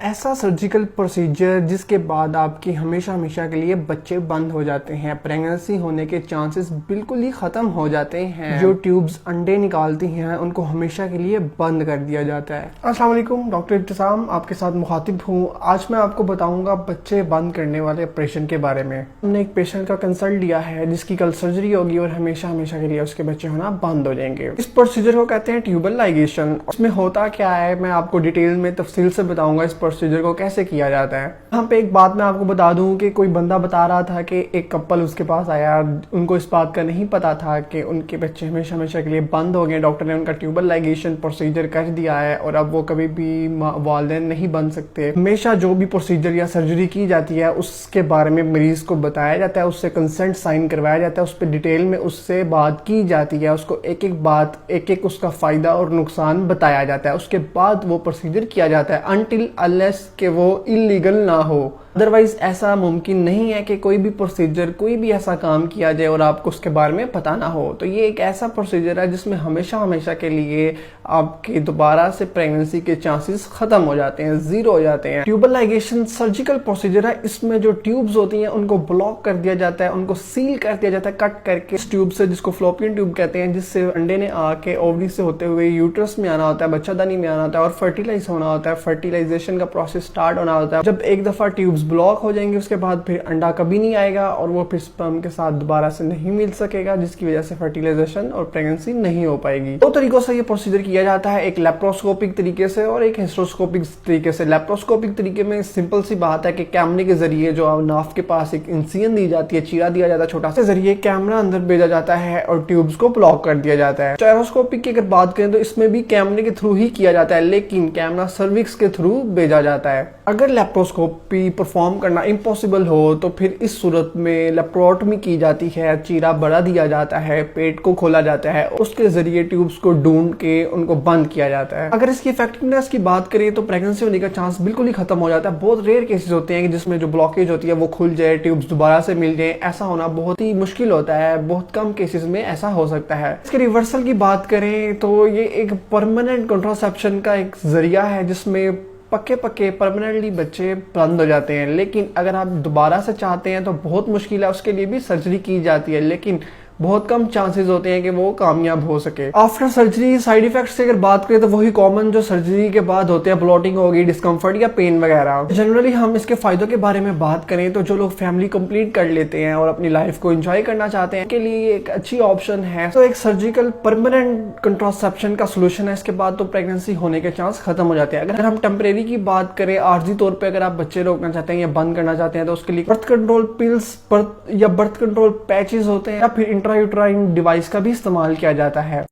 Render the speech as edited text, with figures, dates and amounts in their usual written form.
ایسا surgical procedure جس کے بعد آپ کی ہمیشہ کے لیے بچے بند ہو جاتے ہیں، پریگننسی ہونے کے چانسز بالکل ہی ختم ہو جاتے ہیں، جو ٹیوبز انڈے نکالتی ہیں ان کو ہمیشہ کے لیے بند کر دیا جاتا ہے۔ السلام علیکم، ڈاکٹر ابتسام آپ کے ساتھ مخاطب ہوں۔ آج میں آپ کو بتاؤں گا بچے بند کرنے والے آپریشن کے بارے میں۔ ہم نے ایک پیشنٹ کا کنسلٹ لیا ہے جس کی کل سرجری ہوگی اور ہمیشہ کے لیے اس کے بچے ہونا بند ہو جائیں گے۔ اس پروسیجر کو کہتے ہیں ٹیوبل لائگیشن۔ اس میں ہوتا کیا ہے میں آپ کو ڈیٹیل میں تفصیل سے بتاؤں گا اس پروسیجر کو کیسے کیا جاتا ہے۔ یہاں پہ ایک بات میں آپ کو بتا دوں کہ کوئی بندہ بتا رہا تھا کہ ایک کپل اس کے پاس آیا، ان کو اس بات کا نہیں پتا تھا کہ ان کے بچے ہمیشہ کے لیے بند ہو گئے، ڈاکٹر نے ان کا ٹیوبل لائگیشن پروسیجر کر دیا ہے اور اب وہ کبھی بھی والدین نہیں بن سکتے۔ ہمیشہ جو بھی پروسیجر یا سرجری کی جاتی ہے اس کے بارے میں مریض کو بتایا جاتا ہے، اس سے کنسنٹ سائن کروایا جاتا ہے، اس پہ ڈیٹیل میں اس سے بات کی جاتی ہے، اس کو ایک اس کا فائدہ اور نقصان بتایا جاتا ہے، اس کے بعد وہ پروسیجر کیا جاتا ہے until unless کہ وہ اللیگل نہ ہو۔ ادروائز ایسا ممکن نہیں ہے کہ کوئی بھی پروسیجر کوئی بھی ایسا کام کیا جائے اور آپ کو اس کے بارے میں پتہ نہ ہو۔ تو یہ ایک ایسا پروسیجر ہے جس میں ہمیشہ کے لیے آپ کے دوبارہ سے پریگننسی کے چانسز ختم ہو جاتے ہیں، زیرو ہو جاتے ہیں۔ ٹیوبل لائگیشن سرجیکل پروسیجر ہے، اس میں جو ٹیوبز ہوتی ہیں ان کو بلاک کر دیا جاتا ہے، ان کو سیل کر دیا جاتا ہے کٹ کر کے اس ٹیوب سے، جس کو فلوپین ٹیوب کہتے ہیں، جس سے انڈے نے آ کے اووری سے ہوتے ہوئے یوٹرس میں آنا ہوتا ہے، بچہ دانی میں آنا ہوتا ہے اور فرٹیلائز ہونا ہوتا ہے، فرٹیلائزیشن کا پروسیس سٹارٹ ہونا ہوتا ہے۔ جب ایک دفعہ ٹیوبز بلاک ہو جائیں گے اس کے بعد پھر انڈا کبھی نہیں آئے گا اور وہ پھر سپرم کے ساتھ دوبارہ سے نہیں مل سکے گا، جس کی وجہ سے فرٹیلائزیشن اور پریگننسی نہیں ہو پائے گی۔ دو طریقوں سے یہ پروسیجر کیا جاتا ہے، ایک لیپروسکوپک طریقے سے اور ایک ہسٹروسکوپک طریقے سے۔ لیپروسکوپک طریقے میں سمپل سی بات ہے کہ کیمرے کے ذریعے جو ناف کے پاس ایک انسین دی جاتی ہے، چیرا دیا جاتا ہے چھوٹا سا، ذریعے کیمرہ اندر بھیجا جاتا ہے اور ٹیوبز کو بلاک کر دیا جاتا ہے۔ اسٹیروسکوپک کی اگر بات کریں تو اس میں بھی کیمرے کے تھرو ہی کیا جاتا ہے، لیکن کیمرہ سروکس کے تھرو بھیجا جاتا ہے۔ اگر لیپروسکوپی پرفارم کرنا امپاسبل ہو تو پھر اس صورت میں لیپروٹمی کی جاتی ہے، چیرا بڑا دیا جاتا ہے، پیٹ کو کھولا جاتا ہے، اس کے ذریعے ٹیوبز کو ڈھونڈ کے ان کو بند کیا جاتا ہے۔ اگر اس کی افیکٹونیس کی بات کریں تو پریگننسی ہونے کا چانس بالکل ہی ختم ہو جاتا ہے۔ بہت ریئر کیسز ہوتے ہیں کہ جس میں جو بلاکیج ہوتی ہے وہ کھل جائے، ٹیوبز دوبارہ سے مل جائیں، ایسا ہونا بہت ہی مشکل ہوتا ہے، بہت کم کیسز میں ایسا ہو سکتا ہے۔ اس کے ریورسل کی بات کریں تو یہ ایک پرماننٹ کنٹراسیپشن کا ایک ذریعہ ہے جس میں پکے پرماننٹلی بچے بند ہو جاتے ہیں، لیکن اگر آپ دوبارہ سے چاہتے ہیں تو بہت مشکل ہے، اس کے لیے بھی سرجری کی جاتی ہے، لیکن بہت کم چانسز ہوتے ہیں کہ وہ کامیاب ہو سکے۔ آفٹر سرجری سائیڈ ایفیکٹس کی اگر بات کریں تو وہی کامن جو سرجری کے بعد ہوتے ہیں، بلوٹنگ ہوگی، ڈسکمفرٹ یا پین وغیرہ۔ جنرلی ہم اس کے فائدوں کے بارے میں بات کریں تو جو لوگ فیملی کمپلیٹ کر لیتے ہیں اور اپنی لائف کو انجوائے کرنا چاہتے ہیں، ان کے لیے یہ ایک اچھی آپشن ہے۔ تو ایک سرجیکل پرماننٹ کنٹراسیپشن کا سولوشن ہے، اس کے بعد تو پریگننسی ہونے کے چانس ختم ہو جاتے ہیں۔ اگر ہم ٹیمپریری کی بات کریں، عارضی طور پہ اگر آپ بچے روکنا چاہتے ہیں یا بند کرنا چاہتے ہیں تو اس کے لیے برتھ کنٹرول پلز یا برتھ کنٹرول پیچز ہوتے ہیں یا پھر انٹرایوٹرائن ڈیوائس کا بھی استعمال کیا جاتا ہے۔